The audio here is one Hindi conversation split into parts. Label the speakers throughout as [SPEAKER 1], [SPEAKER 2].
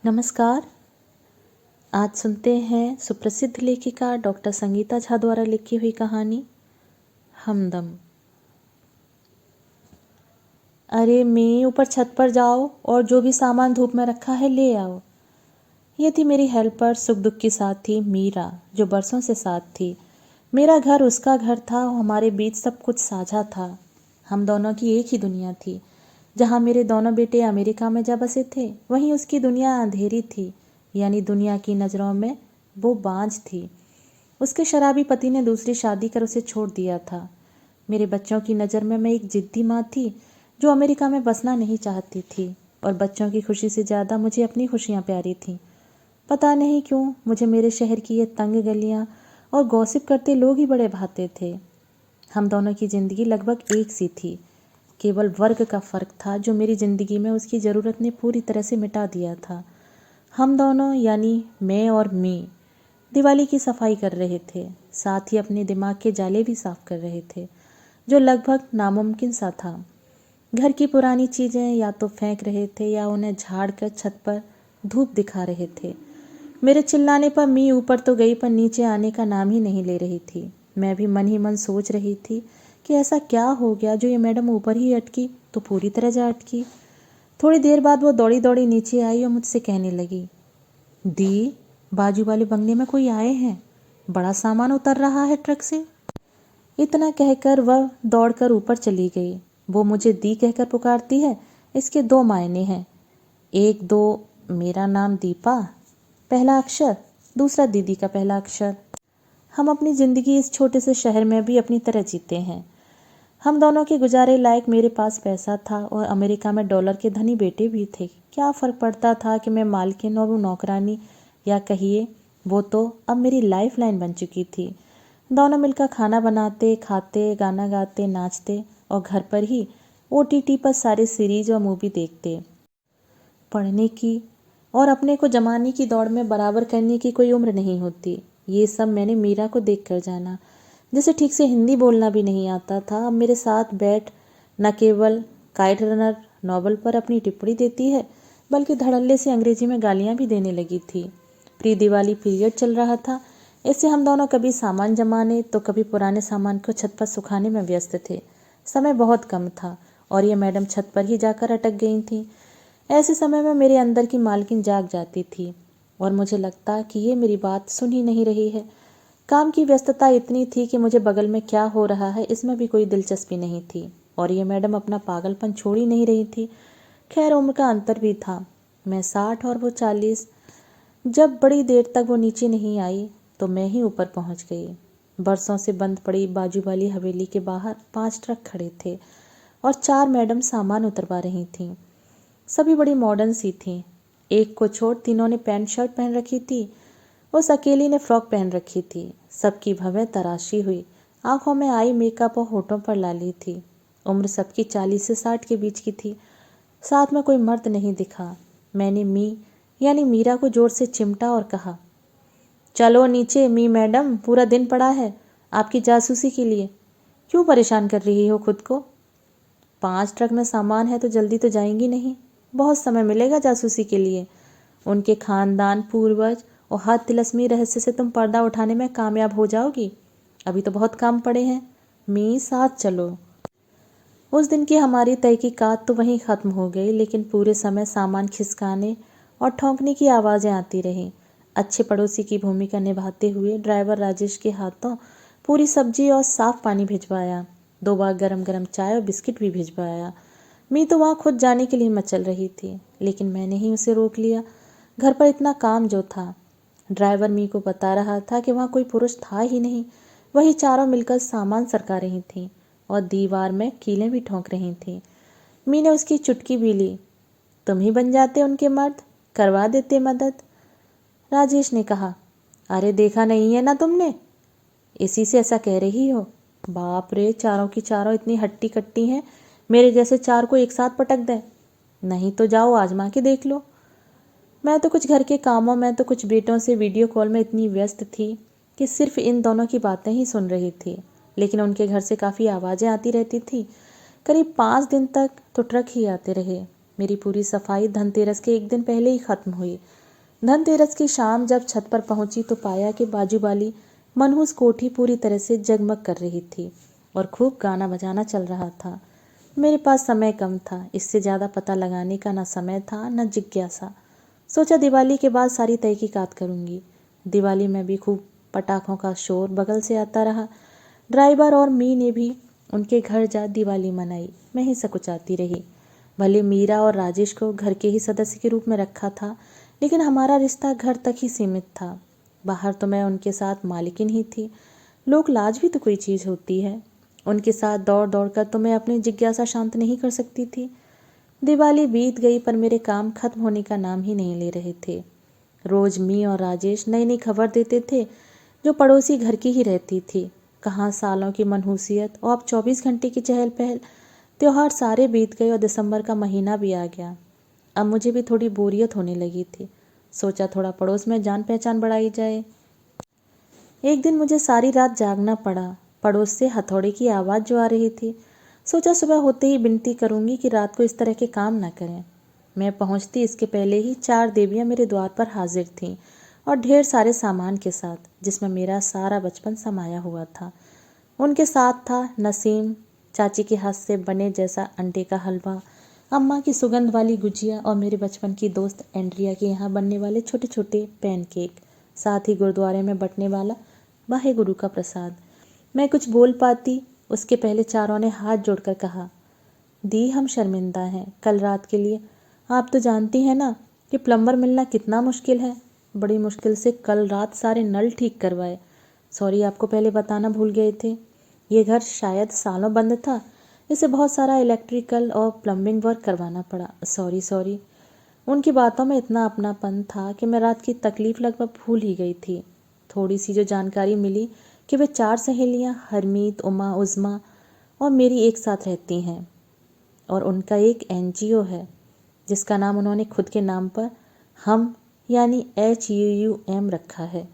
[SPEAKER 1] नमस्कार। आज सुनते हैं सुप्रसिद्ध लेखिका डॉक्टर संगीता झा द्वारा लिखी हुई कहानी हमदम। अरे मैं ऊपर छत पर जाओ और जो भी सामान धूप में रखा है ले आओ। ये थी मेरी हेल्पर, सुख दुख की साथी मीरा, जो बरसों से साथ थी। मेरा घर उसका घर था, हमारे बीच सब कुछ साझा था। हम दोनों की एक ही दुनिया थी। जहाँ मेरे दोनों बेटे अमेरिका में जा बसे थे, वहीं उसकी दुनिया अंधेरी थी, यानी दुनिया की नज़रों में वो बांझ थी। उसके शराबी पति ने दूसरी शादी कर उसे छोड़ दिया था। मेरे बच्चों की नज़र में मैं एक जिद्दी माँ थी जो अमेरिका में बसना नहीं चाहती थी, और बच्चों की खुशी से ज़्यादा मुझे अपनी खुशियाँ प्यारी थीं। पता नहीं क्यों मुझे मेरे शहर की ये तंग गलियाँ और गॉसिप करते लोग ही बड़े भाते थे। हम दोनों की ज़िंदगी लगभग एक सी थी, केवल वर्ग का फ़र्क था जो मेरी ज़िंदगी में उसकी ज़रूरत ने पूरी तरह से मिटा दिया था। हम दोनों यानी मैं और मी दिवाली की सफाई कर रहे थे, साथ ही अपने दिमाग के जाले भी साफ कर रहे थे, जो लगभग नामुमकिन सा था। घर की पुरानी चीज़ें या तो फेंक रहे थे या उन्हें झाड़ कर छत पर धूप दिखा रहे थे। मेरे चिल्लाने पर मी ऊपर तो गई, पर नीचे आने का नाम ही नहीं ले रही थी। मैं भी मन ही मन सोच रही थी कि ऐसा क्या हो गया जो ये मैडम ऊपर ही अटकी तो पूरी तरह जा अटकी। थोड़ी देर बाद वो दौड़ी दौड़ी नीचे आई और मुझसे कहने लगी, दी, बाजू वाले बंगले में कोई आए हैं, बड़ा सामान उतर रहा है ट्रक से। इतना कहकर वह दौड़कर ऊपर चली गई। वो मुझे दी कहकर पुकारती है, इसके दो मायने हैं। एक दो मेरा नाम दीपा पहला अक्षर, दूसरा दीदी का पहला अक्षर। हम अपनी ज़िंदगी इस छोटे से शहर में भी अपनी तरह जीते हैं। हम दोनों के गुजारे लायक मेरे पास पैसा था और अमेरिका में डॉलर के धनी बेटे भी थे। क्या फ़र्क पड़ता था कि मैं मालकिन और वो नौकरानी, या कहिए वो तो अब मेरी लाइफ लाइन बन चुकी थी। दोनों मिलकर खाना बनाते, खाते, गाना गाते, नाचते और घर पर ही OTT पर सारे सीरीज और मूवी देखते। पढ़ने की और अपने को जमाने की दौड़ में बराबर करने की कोई उम्र नहीं होती। ये सब मैंने मीरा को देखकर जाना, जिसे ठीक से हिंदी बोलना भी नहीं आता था। अब मेरे साथ बैठ न केवल काइट रनर नॉवल पर अपनी टिप्पणी देती है, बल्कि धड़ल्ले से अंग्रेजी में गालियाँ भी देने लगी थी। प्री दिवाली पीरियड चल रहा था, इससे हम दोनों कभी सामान जमाने तो कभी पुराने सामान को छत पर सुखाने में व्यस्त थे। समय बहुत कम था और ये मैडम छत पर ही जाकर अटक गई थी। ऐसे समय में मेरे अंदर की मालकिन जाग जाती थी और मुझे लगता कि ये मेरी बात सुन ही नहीं रही है। काम की व्यस्तता इतनी थी कि मुझे बगल में क्या हो रहा है इसमें भी कोई दिलचस्पी नहीं थी, और ये मैडम अपना पागलपन छोड़ ही नहीं रही थी। खैर, उम्र का अंतर भी था, मैं 60 और वो 40। जब बड़ी देर तक वो नीचे नहीं आई तो मैं ही ऊपर पहुंच गई। बरसों से बंद पड़ी बाजू वाली हवेली के बाहर 5 ट्रक खड़े थे और 4 मैडम सामान उतरवा रही थीं। सभी बड़ी मॉडर्न सी थीं। एक को छोड़ तीनों ने पैंट शर्ट पहन रखी थी, उस अकेली ने फ्रॉक पहन रखी थी। सबकी भवें तराशी हुई, आंखों में आई मेकअप और होठों पर लाली थी। उम्र सबकी 40 से 60 के बीच की थी। साथ में कोई मर्द नहीं दिखा। मैंने मी यानी मीरा को जोर से चिमटा और कहा, चलो नीचे मी मैडम, पूरा दिन पड़ा है आपकी जासूसी के लिए। क्यों परेशान कर रही हो खुद को? 5 ट्रक में सामान है तो जल्दी तो जाएंगी नहीं, बहुत समय मिलेगा जासूसी के लिए। उनके खानदान, पूर्वज और हाथ तिलस्मी रहस्य से तुम पर्दा उठाने में कामयाब हो जाओगी। अभी तो बहुत काम पड़े हैं। मी, साथ चलो। उस दिन की हमारी तहकीकात तो वहीं ख़त्म हो गई, लेकिन पूरे समय सामान खिसकाने और ठोंकने की आवाज़ें आती रहीं। अच्छे पड़ोसी की भूमिका निभाते हुए ड्राइवर राजेश के हाथों पूरी सब्जी और साफ पानी भिजवाया। 2 बार गरम गरम चाय और बिस्किट भी भिजवाया। मी तो वहाँ खुद जाने के लिए मचल रही थी, लेकिन मैंने ही उसे रोक लिया। घर पर इतना काम जो था। ड्राइवर मी को बता रहा था कि वहाँ कोई पुरुष था ही नहीं। वही चारों मिलकर सामान सरका रही थीं और दीवार में कीलें भी ठोंक रही थीं। मी ने उसकी चुटकी भी ली। तुम ही बन जाते उनके मर्द, करवा देते मदद। राजेश ने कहा, अरे देखा नहीं है ना तुमने, इसी से ऐसा कह रही हो। बाप रे, चारों की चारों इतनी हट्टी कट्टी हैं, मेरे जैसे 4 को एक साथ पटक दे। नहीं तो जाओ आजमा के देख लो। मैं तो कुछ घर के कामों में तो कुछ बेटों से वीडियो कॉल में इतनी व्यस्त थी कि सिर्फ इन दोनों की बातें ही सुन रही थी, लेकिन उनके घर से काफ़ी आवाज़ें आती रहती थी। करीब 5 दिन तक तो ट्रक ही आते रहे। मेरी पूरी सफाई धनतेरस के एक दिन पहले ही खत्म हुई। धनतेरस की शाम जब छत पर पहुंची तो पाया कि बाजू वाली मनहूस कोठी पूरी तरह से जगमग कर रही थी और खूब गाना बजाना चल रहा था। मेरे पास समय कम था, इससे ज़्यादा पता लगाने का न समय था न जिज्ञासा। सोचा दिवाली के बाद सारी तहकीकात करूंगी। दिवाली में भी खूब पटाखों का शोर बगल से आता रहा। ड्राइवर और मी ने भी उनके घर जा दिवाली मनाई। मैं ही सकुचाती रही। भले मीरा और राजेश को घर के ही सदस्य के रूप में रखा था, लेकिन हमारा रिश्ता घर तक ही सीमित था। बाहर तो मैं उनके साथ मालिकिन ही थी। लोक लाज भी तो कोई चीज़ होती है। उनके साथ दौड़ दौड़ कर तो मैं अपनी जिज्ञासा शांत नहीं कर सकती थी। दिवाली बीत गई पर मेरे काम खत्म होने का नाम ही नहीं ले रहे थे। रोज मी और राजेश नई नई खबर देते थे, जो पड़ोसी घर की ही रहती थी। कहाँ सालों की मनहूसियत और अब 24 घंटे की चहल पहल। त्योहार सारे बीत गए और दिसंबर का महीना भी आ गया। अब मुझे भी थोड़ी बोरियत होने लगी थी। सोचा थोड़ा पड़ोस में जान पहचान बढ़ाई जाए। एक दिन मुझे सारी रात जागना पड़ा। पड़ोस से हथौड़े की आवाज़ जो आ रही थी। सोचा सुबह होते ही विनती करूंगी कि रात को इस तरह के काम ना करें। मैं पहुंचती इसके पहले ही 4 देवियां मेरे द्वार पर हाजिर थीं और ढेर सारे सामान के साथ, जिसमें मेरा सारा बचपन समाया हुआ था। उनके साथ था नसीम, चाची के हाथ से बने जैसा अंडे का हलवा, अम्मा की सुगंध वाली गुजिया और मेरे बचपन की दोस्त एंड्रिया के यहाँ बनने वाले छोटे छोटे पैनकेक, साथ ही गुरुद्वारे में बंटने वाला वाहे गुरु का प्रसाद। मैं कुछ बोल पाती उसके पहले चारों ने हाथ जोड़कर कहा, दी हम शर्मिंदा हैं कल रात के लिए। आप तो जानती हैं ना कि प्लम्बर मिलना कितना मुश्किल है। बड़ी मुश्किल से कल रात सारे नल ठीक करवाए। सॉरी, आपको पहले बताना भूल गए थे। ये घर शायद सालों बंद था, इसे बहुत सारा इलेक्ट्रिकल और प्लम्बिंग वर्क करवाना पड़ा। Sorry sorry. उनकी बातों में इतना अपनापन था कि मैं रात की तकलीफ लगभग भूल ही गई थी। थोड़ी सी जो जानकारी मिली कि वे 4 सहेलियां हरमीत, उमा, उज़मा और मेरी एक साथ रहती हैं और उनका एक NGO है जिसका नाम उन्होंने खुद के नाम पर हम यानी HUUM रखा है।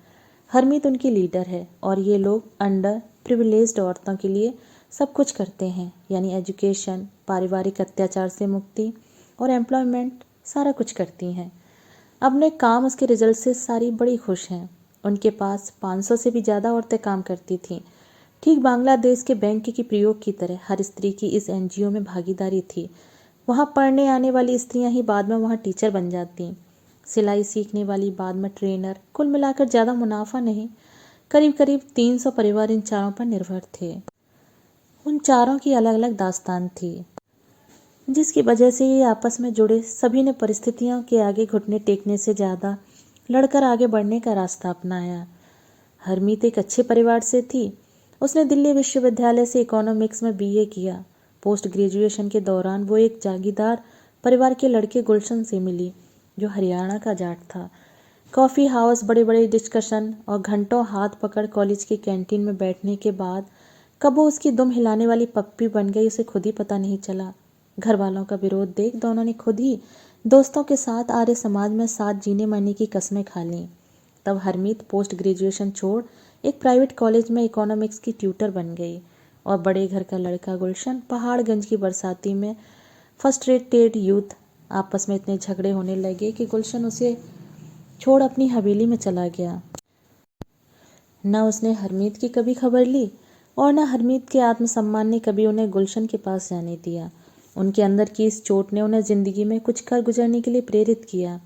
[SPEAKER 1] हरमीत उनकी लीडर है और ये लोग अंडर प्रिविलेज्ड औरतों के लिए सब कुछ करते हैं, यानी एजुकेशन, पारिवारिक अत्याचार से मुक्ति और एम्प्लॉयमेंट, सारा कुछ करती हैं। अपने काम उसके रिजल्ट से सारी बड़ी खुश हैं। उनके पास 500 से भी ज़्यादा औरतें काम करती थीं। ठीक बांग्लादेश के बैंक की प्रयोग की तरह हर स्त्री की इस NGO में भागीदारी थी। वहाँ पढ़ने आने वाली स्त्रियाँ ही बाद में वहाँ टीचर बन जाती, सिलाई सीखने वाली बाद में ट्रेनर। कुल मिलाकर ज़्यादा मुनाफा नहीं, करीब करीब 300 परिवार इन चारों पर निर्भर थे। उन चारों की अलग अलग दास्तान थी, जिसकी वजह से ये आपस में जुड़े सभी ने परिस्थितियों के आगे घुटने टेकने से ज़्यादा लड़कर आगे बढ़ने का रास्ता अपनाया। हरमीत एक अच्छे परिवार से थी। उसने दिल्ली विश्वविद्यालय से इकोनॉमिक्स में BA किया। पोस्ट ग्रेजुएशन के दौरान वो एक जागीरदार परिवार के लड़के गुलशन से मिली, जो हरियाणा का जाट था। कॉफ़ी हाउस, बड़े बड़े डिस्कशन और घंटों हाथ पकड़ कॉलेज की कैंटीन में बैठने के बाद कब वो उसकी दुम हिलाने वाली पप्पी बन गई उसे खुद ही पता नहीं चला। घर वालों का विरोध देख दोनों ने खुद ही दोस्तों के साथ आर्य समाज में साथ जीने मरने की कस्में खा लीं। तब हरमीत पोस्ट ग्रेजुएशन छोड़ एक प्राइवेट कॉलेज में इकोनॉमिक्स की ट्यूटर बन गई और बड़े घर का लड़का गुलशन पहाड़गंज की बरसाती में फ्रस्ट्रेटेड यूथ। आपस में इतने झगड़े होने लगे कि गुलशन उसे छोड़ अपनी हवेली में चला गया। न उसने हरमीत की कभी खबर ली और न हरमीत के आत्मसम्मान ने कभी उन्हें गुलशन के पास जाने दिया। उनके अंदर की इस चोट ने उन्हें ज़िंदगी में कुछ कर गुजरने के लिए प्रेरित किया,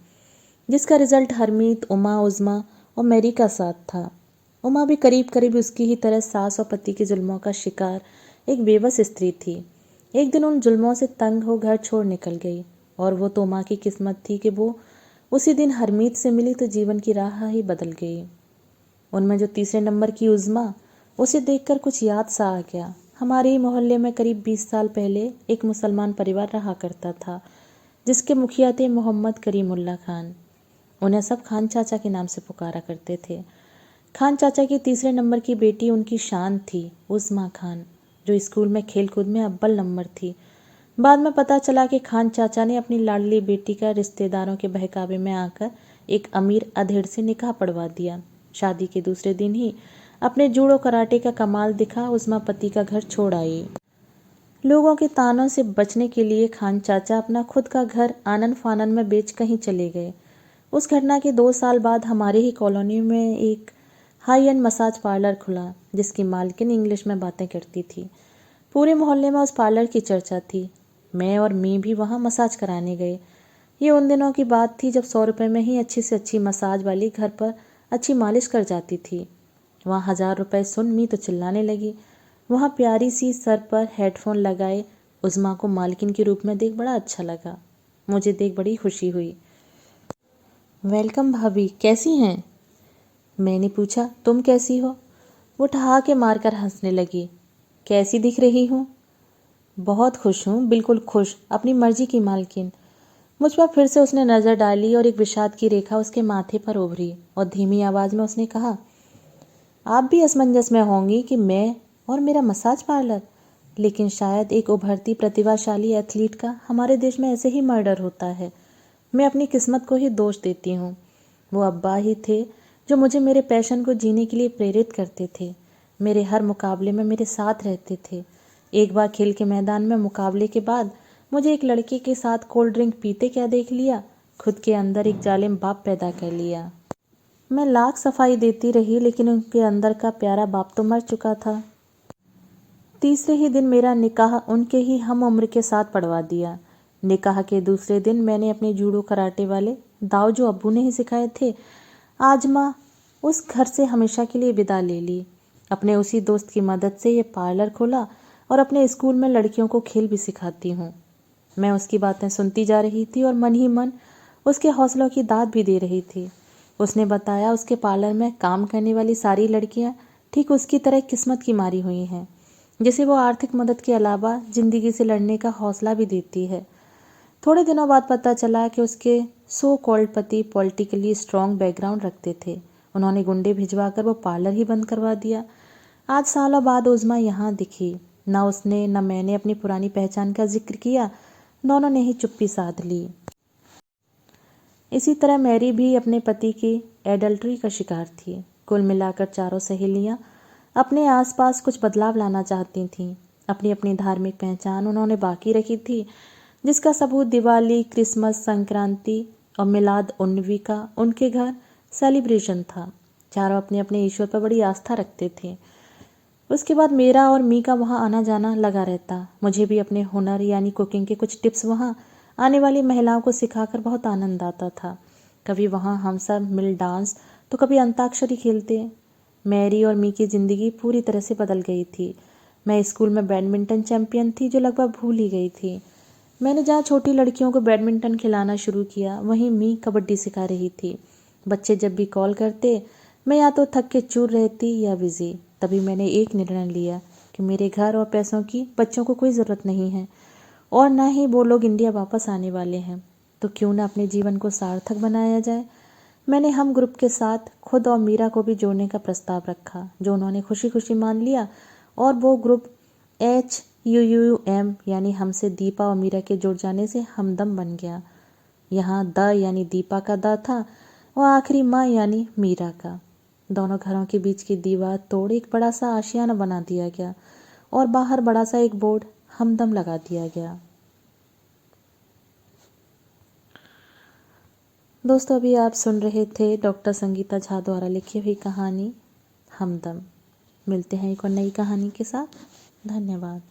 [SPEAKER 1] जिसका रिजल्ट हरमीत, उमा, उज़मा और मैरी का साथ था। उमा भी करीब करीब उसकी ही तरह सास और पति के जुल्मों का शिकार एक बेबस स्त्री थी। एक दिन उन जुल्मों से तंग हो घर छोड़ निकल गई और वो तो उमा की किस्मत थी कि वो उसी दिन हरमीत से मिली तो जीवन की राह ही बदल गई। उनमें जो तीसरे नंबर की उज़मा, उसे देखकर कुछ याद सा आ गया। हमारे ही मोहल्ले में करीब 20 साल पहले एक मुसलमान परिवार रहा करता था, जिसके मुखिया थे मोहम्मद करीमुल्ला खान। उन्हें सब खान चाचा के नाम से पुकारा करते थे। खान चाचा की तीसरे नंबर की बेटी उनकी शान थी, उज़मा खान, जो स्कूल में खेलकूद में अव्वल नंबर थी। बाद में पता चला कि खान चाचा ने अपनी लाडली बेटी का रिश्तेदारों के बहकावे में आकर एक अमीर अधेड़ से निकाह पढ़वा दिया। शादी के दूसरे दिन ही अपने जूडो कराटे का कमाल दिखा उज़मा पति का घर छोड़ आई। लोगों के तानों से बचने के लिए खान चाचा अपना खुद का घर आनन फानन में बेच कहीं चले गए। उस घटना के 2 साल बाद हमारे ही कॉलोनी में एक हाई एंड मसाज पार्लर खुला, जिसकी मालकिन इंग्लिश में बातें करती थी। पूरे मोहल्ले में उस पार्लर की चर्चा थी। मैं और मी भी वहाँ मसाज कराने गए। ये उन दिनों की बात थी जब 100 रुपये में ही अच्छी से अच्छी मसाज वाली घर पर अच्छी मालिश कर जाती थी। वहाँ 1000 रुपये सुन मी तो चिल्लाने लगी। वहाँ प्यारी सी सर पर हेडफोन लगाए उज़्मा को मालकिन के रूप में देख बड़ा अच्छा लगा। मुझे देख बड़ी खुशी हुई। वेलकम भाभी, कैसी हैं? मैंने पूछा। तुम कैसी हो? वो ठहाके मारकर हंसने लगी। कैसी दिख रही हूँ? बहुत खुश हूँ, बिल्कुल खुश, अपनी मर्जी की मालकिन। मुझ पर फिर से उसने नज़र डाली और एक विषाद की रेखा उसके माथे पर उभरी और धीमी आवाज़ में उसने कहा, आप भी असमंजस में होंगी कि मैं और मेरा मसाज पार्लर, लेकिन शायद एक उभरती प्रतिभाशाली एथलीट का हमारे देश में ऐसे ही मर्डर होता है। मैं अपनी किस्मत को ही दोष देती हूँ। वो अब्बा ही थे जो मुझे मेरे पैशन को जीने के लिए प्रेरित करते थे। मेरे हर मुकाबले में मेरे साथ रहते थे। एक बार खेल के मैदान में मुकाबले के बाद मुझे एक लड़के के साथ कोल्ड ड्रिंक पीते क्या देख लिया, खुद के अंदर एक जालिम बाप पैदा कर लिया। मैं लाख सफाई देती रही, लेकिन उनके अंदर का प्यारा बाप तो मर चुका था। तीसरे ही दिन मेरा निकाह उनके ही हम उम्र के साथ पढ़वा दिया। निकाह के दूसरे दिन मैंने अपने जूडो कराटे वाले दाव जो अब्बू ने ही सिखाए थे आजमा उस घर से हमेशा के लिए विदा ले ली। अपने उसी दोस्त की मदद से ये पार्लर खोला और अपने स्कूल में लड़कियों को खेल भी सिखाती हूँ। मैं उसकी बातें सुनती जा रही थी और मन ही मन उसके हौसलों की दाद भी दे रही थी। उसने बताया उसके पार्लर में काम करने वाली सारी लड़कियां ठीक उसकी तरह किस्मत की मारी हुई हैं, जिसे वो आर्थिक मदद के अलावा ज़िंदगी से लड़ने का हौसला भी देती है। थोड़े दिनों बाद पता चला कि उसके सो कॉल्ड पति पॉलिटिकली स्ट्रॉन्ग बैकग्राउंड रखते थे। उन्होंने गुंडे भिजवा कर वो पार्लर ही बंद करवा दिया। आज सालों बाद उज़्मा यहाँ दिखी। न उसने न मैंने अपनी पुरानी पहचान का जिक्र किया, दोनों ने ही चुप्पी साध ली। इसी तरह मैरी भी अपने पति की एडल्ट्री का शिकार थी। कुल मिलाकर चारों सहेलियां अपने आसपास कुछ बदलाव लाना चाहती थीं। अपनी अपनी धार्मिक पहचान उन्होंने बाकी रखी थी, जिसका सबूत दिवाली, क्रिसमस, संक्रांति और मिलाद उन्नवी का उनके घर सेलिब्रेशन था। चारों अपने अपने ईश्वर पर बड़ी आस्था रखते थे। उसके बाद मेरा और मी का वहाँ आना जाना लगा रहता। मुझे भी अपने हुनर यानी कुकिंग के कुछ टिप्स वहाँ आने वाली महिलाओं को सिखाकर बहुत आनंद आता था। कभी वहाँ हम सब मिल डांस तो कभी अंताक्षरी खेलते। मैरी और मी की ज़िंदगी पूरी तरह से बदल गई थी। मैं स्कूल में बैडमिंटन चैंपियन थी, जो लगभग भूल ही गई थी। मैंने जहाँ छोटी लड़कियों को बैडमिंटन खिलाना शुरू किया, वहीं मी कबड्डी सिखा रही थी। बच्चे जब भी कॉल करते, मैं या तो थक के चूर रहती या बिजी। तभी मैंने एक निर्णय लिया कि मेरे घर और पैसों की बच्चों को कोई ज़रूरत नहीं है और ना ही वो लोग इंडिया वापस आने वाले हैं, तो क्यों ना अपने जीवन को सार्थक बनाया जाए। मैंने हम ग्रुप के साथ खुद और मीरा को भी जोड़ने का प्रस्ताव रखा, जो उन्होंने खुशी खुशी मान लिया और वो ग्रुप HUUM यानी हमसे दीपा और मीरा के जुड़ जाने से हमदम बन गया। यहाँ द यानी दीपा का द था और आखिरी माँ यानी मीरा का। दोनों घरों के बीच की दीवार तोड़ एक बड़ा सा आशियाना बना दिया गया और बाहर बड़ा सा एक बोर्ड हमदम लगा दिया गया। दोस्तों, अभी आप सुन रहे थे डॉक्टर संगीता झा द्वारा लिखी हुई कहानी हमदम। मिलते हैं एक और नई कहानी के साथ। धन्यवाद।